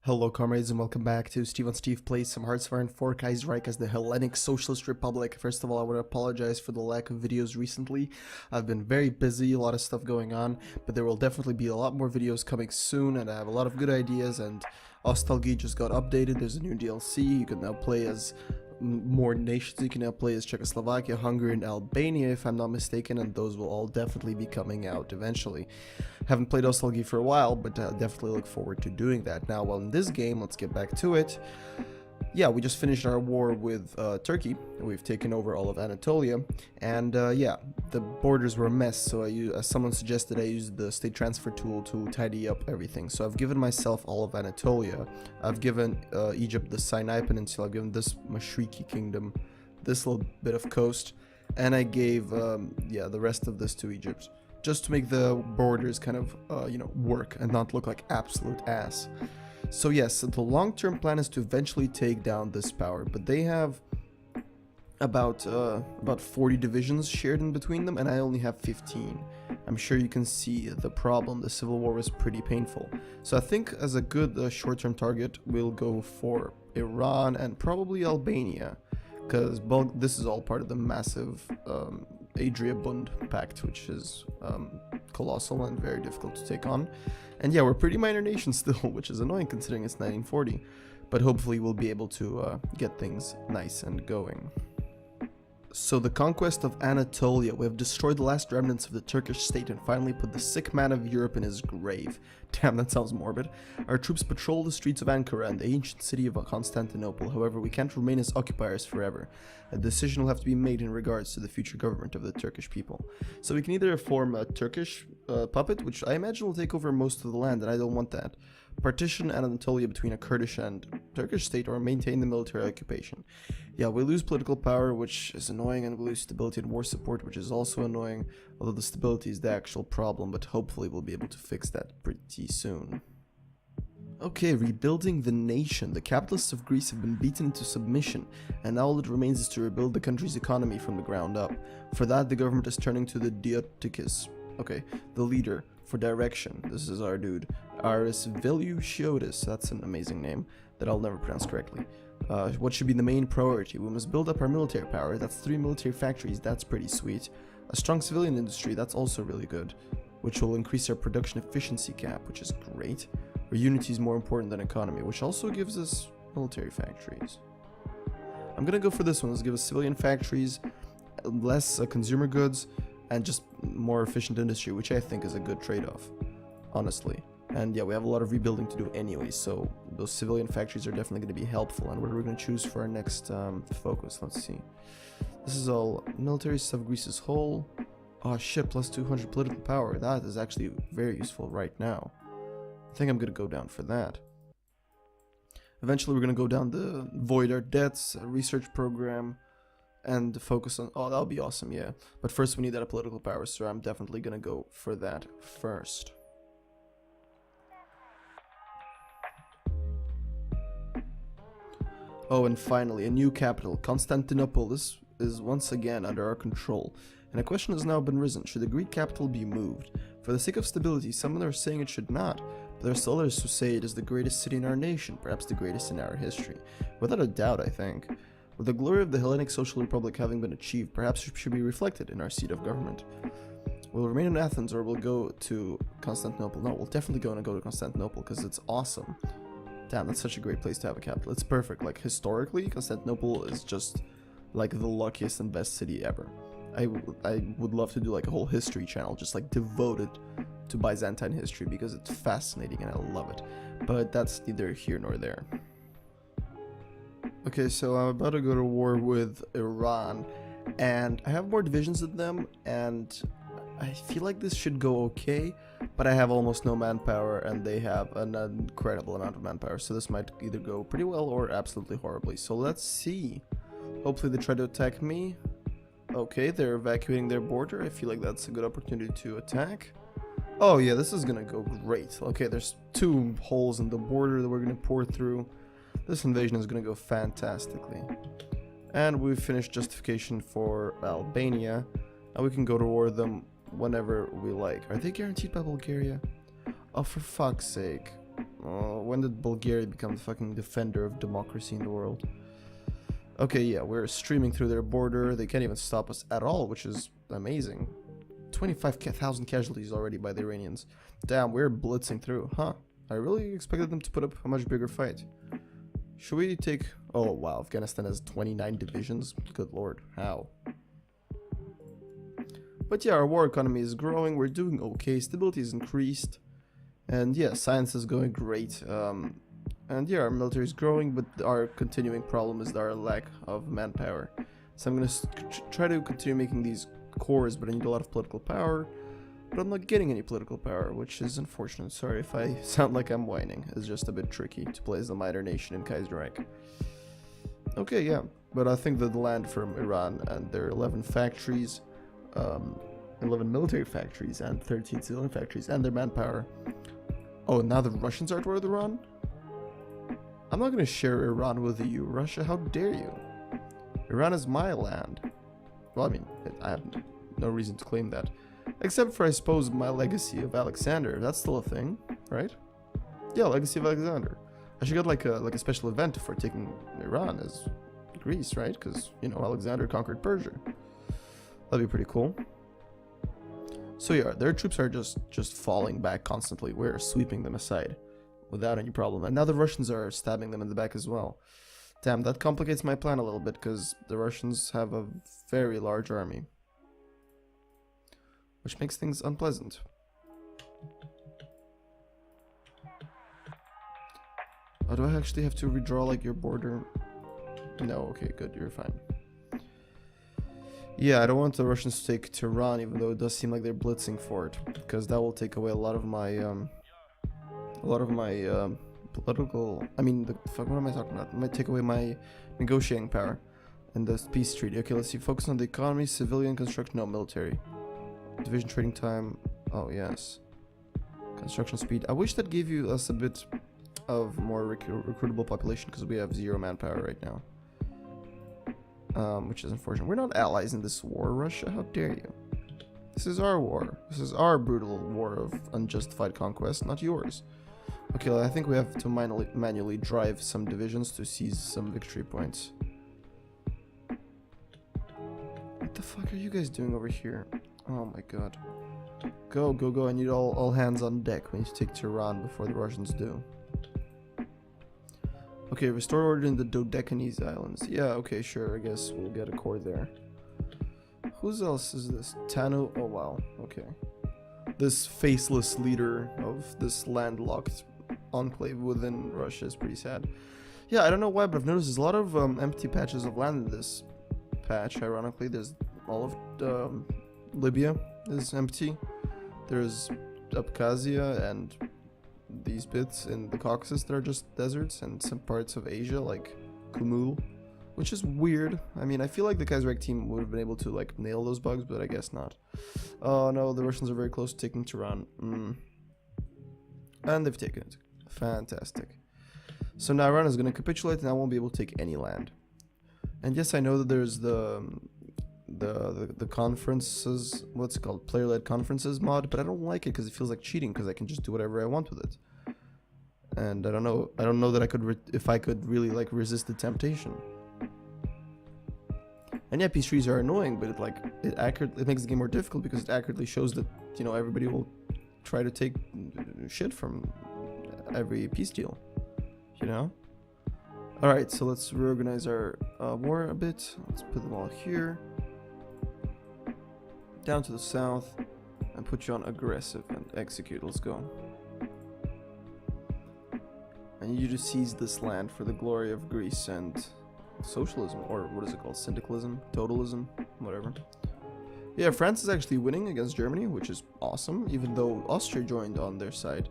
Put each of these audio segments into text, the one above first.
Hello comrades and welcome back to Steve Plays Some Hearts for Kaiserreich as the Hellenic Socialist Republic. First of all, I want to apologize for the lack of videos recently. I've been very busy, a lot of stuff going on, but there will definitely be a lot more videos coming soon, and I have a lot of good ideas, and Ostalgi just got updated. There's a new DLC. You can now play as more nations. You can now play as Czechoslovakia, Hungary, and Albania, if I'm not mistaken, and those will all definitely be coming out eventually. Haven't played Ostalgi for a while, but definitely look forward to doing that. Now, well, in this game, let's get back to it. Yeah, we just finished our war with Turkey. We've taken over all of Anatolia, and yeah, the borders were a mess, so as someone suggested, I used the state transfer tool to tidy up everything. So I've given myself all of Anatolia. I've given Egypt the Sinai Peninsula. I've given this Mashriki Kingdom this little bit of coast, and I gave yeah, the rest of this to Egypt, just to make the borders kind of you know, work and not look like absolute ass. So yes, the long-term plan is to eventually take down this power, but they have about 40 divisions shared in between them, and I only have 15. I'm sure you can see the problem. The civil war was pretty painful. So I think as a good short-term target, we'll go for Iran and probably Albania, because this is all part of the massive Adria Bund Pact, which is colossal and very difficult to take on. And yeah, we're a pretty minor nation still, which is annoying considering it's 1940, but hopefully we'll be able to get things nice and going. So the conquest of Anatolia, we have destroyed the last remnants of the Turkish state and finally put the sick man of Europe in his grave. Damn, that sounds morbid. Our troops patrol the streets of Ankara and the ancient city of Constantinople. However, we can't remain as occupiers forever. A decision will have to be made in regards to the future government of the Turkish people. So we can either form a Turkish puppet, which I imagine will take over most of the land, and I don't want that. Partition Anatolia between a Kurdish and Turkish state, or maintain the military occupation. Yeah, we lose political power, which is annoying, and we lose stability and war support, which is also annoying, although the stability is the actual problem, but hopefully we'll be able to fix that pretty soon. Okay, rebuilding the nation. The capitalists of Greece have been beaten into submission, and now all that remains is to rebuild the country's economy from the ground up. For that, the government is turning to the Diotikis, okay, the leader, for direction. This is our dude, Aris Velusiotis. That's an amazing name that I'll never pronounce correctly. What should be the main priority? We must build up our military power. That's 3 military factories. That's pretty sweet. A strong civilian industry. That's also really good, which will increase our production efficiency cap, which is great. Where unity is more important than economy, which also gives us military factories. I'm gonna go for this one. Let's give us civilian factories, less consumer goods, and just more efficient industry, which I think is a good trade-off, honestly. And yeah, we have a lot of rebuilding to do anyway, so those civilian factories are definitely going to be helpful. And what are we going to choose for our next focus? Let's see. This is all military stuff. Greece is whole. Oh shit, plus 200 political power. That is actually very useful right now. I think I'm going to go down for that. Eventually we're going to go down the void our debts, research program, and focus on, oh, that'll be awesome, yeah. But first we need that political power, so I'm definitely gonna go for that first. Oh, and finally, a new capital, Constantinople. This is once again under our control, and a question has now been risen: should the Greek capital be moved? For the sake of stability, some are saying it should not, but there are still others who say it is the greatest city in our nation, perhaps the greatest in our history. Without a doubt, I think. With the glory of the Hellenic Social Republic having been achieved, perhaps it should be reflected in our seat of government. We'll remain in Athens, or we'll go to Constantinople. No, we'll definitely go to Constantinople, because it's awesome. Damn, that's such a great place to have a capital. It's perfect. Like, historically, Constantinople is just, like, the luckiest and best city ever. I would love to do, like, a whole history channel, just, like, devoted to Byzantine history, because it's fascinating and I love it. But that's neither here nor there. Okay, so I'm about to go to war with Iran, and I have more divisions than them, and I feel like this should go okay, but I have almost no manpower, and they have an incredible amount of manpower, so this might either go pretty well or absolutely horribly. So let's see. Hopefully they try to attack me. Okay, they're evacuating their border. I feel like that's a good opportunity to attack. Oh yeah, this is gonna go great. Okay, there's 2 holes in the border that we're gonna pour through. This invasion is going to go fantastically. And we've finished justification for Albania. Now we can go to war with them whenever we like. Are they guaranteed by Bulgaria? Oh, for fuck's sake. When did Bulgaria become the fucking defender of democracy in the world? Okay, yeah, we're streaming through their border. They can't even stop us at all, which is amazing. 25,000 casualties already by the Iranians. Damn, we're blitzing through, huh? I really expected them to put up a much bigger fight. Should we take... Oh, wow, Afghanistan has 29 divisions? Good lord, how? But yeah, our war economy is growing, we're doing okay, stability is increased. And yeah, science is going great. And yeah, our military is growing, but our continuing problem is our lack of manpower. So I'm gonna try to continue making these cores, but I need a lot of political power. But I'm not getting any political power, which is unfortunate. Sorry if I sound like I'm whining. It's just a bit tricky to play as a minor nation in Kaiserreich. Okay, yeah. But I think that the land from Iran and their 11 factories, 11 military factories and 13 civilian factories and their manpower. Oh, now the Russians are at war with Iran? I'm not going to share Iran with you, Russia. How dare you? Iran is my land. Well, I mean, I have no reason to claim that. Except for, I suppose, my legacy of Alexander. That's still a thing, right? Yeah, legacy of Alexander. I should get like a special event for taking Iran as Greece, right? Because, you know, Alexander conquered Persia. That'd be pretty cool. So yeah, their troops are just falling back constantly. We're sweeping them aside without any problem. And now the Russians are stabbing them in the back as well. Damn, that complicates my plan a little bit because the Russians have a very large army, which makes things unpleasant. Oh, do I actually have to redraw like your border? No, okay, good, you're fine. Yeah, I don't want the Russians to take Tehran, even though it does seem like they're blitzing for it, because that will take away a lot of my political. I mean, what am I talking about? It might take away my negotiating power in the peace treaty. Okay, let's see. Focus on the economy, civilian construction, no military. Division trading time. Oh yes. Construction speed. I wish that gave us a bit of more recruitable population because we have 0 manpower right now. Which is unfortunate. We're not allies in this war, Russia. How dare you? This is our war. This is our brutal war of unjustified conquest, not yours. Okay, I think we have to manually drive some divisions to seize some victory points. What the fuck are you guys doing over here? Oh my god. Go, go, go. I need all hands on deck. We need to take Tehran before the Russians do. Okay, restore order in the Dodecanese Islands. Yeah, okay, sure. I guess we'll get a core there. Whose else is this? Tanu? Oh, wow. Okay. This faceless leader of this landlocked enclave within Russia is pretty sad. Yeah, I don't know why, but I've noticed there's a lot of empty patches of land in this patch. Ironically, there's all of Libya is empty. There's Abkhazia and these bits in the Caucasus that are just deserts, and some parts of Asia like Kumul, which is weird. I mean, I feel like the Kaiserreich team would have been able to like nail those bugs, but I guess not. Oh no, the Russians are very close to taking Tehran. And they've taken it. Fantastic. So now Iran is going to capitulate and I won't be able to take any land. And yes, I know that there's the conferences, what's it called, player-led conferences mod, but I don't like it because it feels like cheating because I can just do whatever I want with it. And I don't know that I could if I could really like resist the temptation. And yeah, peace trees are annoying, but it makes the game more difficult because it accurately shows that, you know, everybody will try to take shit from every peace deal, you know. All right, so let's reorganize our war a bit. Let's put them all here, down to the south, and put you on aggressive and execute. Let's go. I need you to seize this land for the glory of Greece and socialism, or what is it called? Syndicalism? Totalism? Whatever. Yeah, France is actually winning against Germany, which is awesome, even though Austria joined on their side.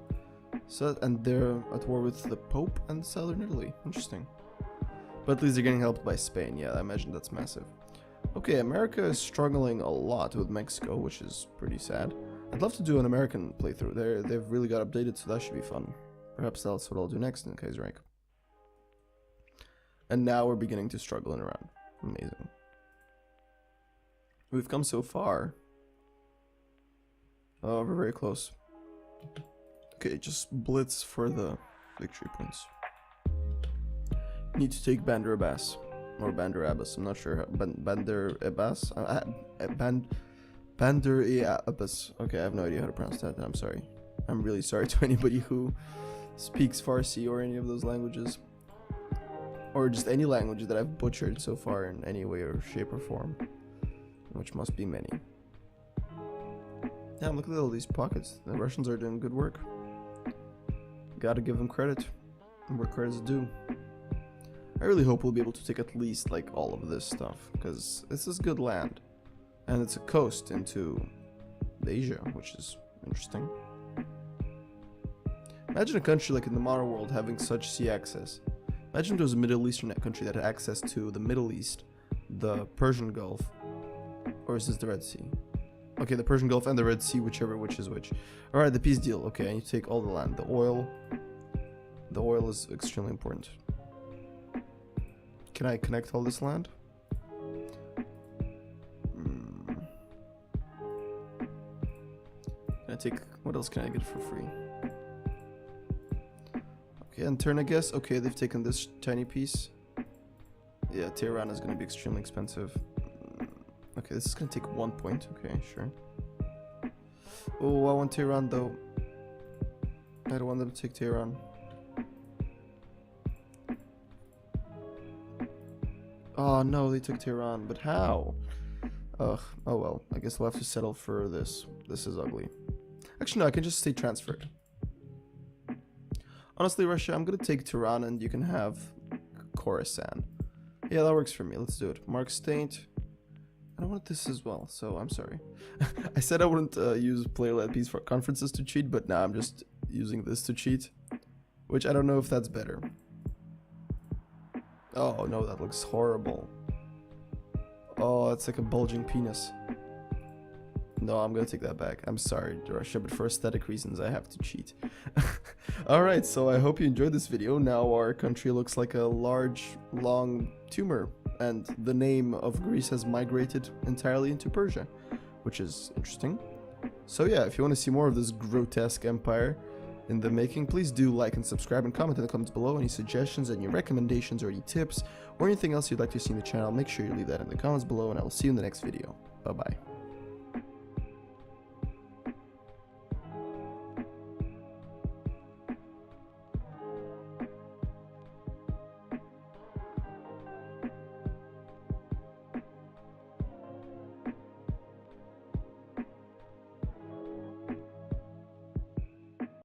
So, and they're at war with the Pope and Southern Italy. Interesting. But at least they're getting helped by Spain. Yeah, I imagine that's massive. Okay, America is struggling a lot with Mexico, which is pretty sad. I'd love to do an American playthrough. They've really got updated, so that should be fun. Perhaps that's what I'll do next in Kaiserreich. And now we're beginning to struggle in Iran. Amazing. We've come so far. Oh, we're very close. Okay, just blitz for the victory points. Need to take Bandar Abbas. Or Bandar Abbas, I'm not sure. Bandar Abbas? Bandar Abbas. Okay, I have no idea how to pronounce that. I'm sorry. I'm really sorry to anybody who speaks Farsi or any of those languages. Or just any language that I've butchered so far in any way or shape or form. Which must be many. Yeah, look at all these pockets. The Russians are doing good work. Gotta give them credit. Where credit's due. I really hope we'll be able to take at least like all of this stuff, because this is good land, and it's a coast into Asia, which is interesting. Imagine a country like in the modern world having such sea access. Imagine if there was a Middle Eastern country that had access to the Middle East, the Persian Gulf, or is this the Red Sea? Okay, the Persian Gulf and the Red Sea, whichever which is which. Alright, the peace deal. Okay, I need to take all the land. The oil is extremely important. Can I connect all this land? Can I take... What else can I get for free? Okay, and turn I guess. Okay, they've taken this tiny piece. Yeah, Tehran is going to be extremely expensive. Okay, this is going to take 1 point. Okay, sure. Oh, I want Tehran though. I don't want them to take Tehran. Oh no, they took Tehran, but how? Ugh, oh well, I guess we'll have to settle for this. This is ugly. Actually no, I can just stay transferred. Honestly, Russia, I'm gonna take Tehran and you can have Khorasan. Yeah, that works for me, let's do it. Mark State. I don't want this as well, so I'm sorry. I said I wouldn't use player-led peace for conferences to cheat, but now I'm just using this to cheat. Which I don't know if that's better. Oh no, that looks horrible. Oh, it's like a bulging penis. No, I'm gonna take that back. I'm sorry, Russia, but for aesthetic reasons, I have to cheat. Alright, so I hope you enjoyed this video. Now our country looks like a large, long tumor, and the name of Greece has migrated entirely into Persia, which is interesting. So yeah, if you want to see more of this grotesque empire in the making, please do like and subscribe and comment in the comments below. Any suggestions, any recommendations, or any tips, or anything else you'd like to see in the channel, make sure you leave that in the comments below, and I will see you in the next video. Bye bye.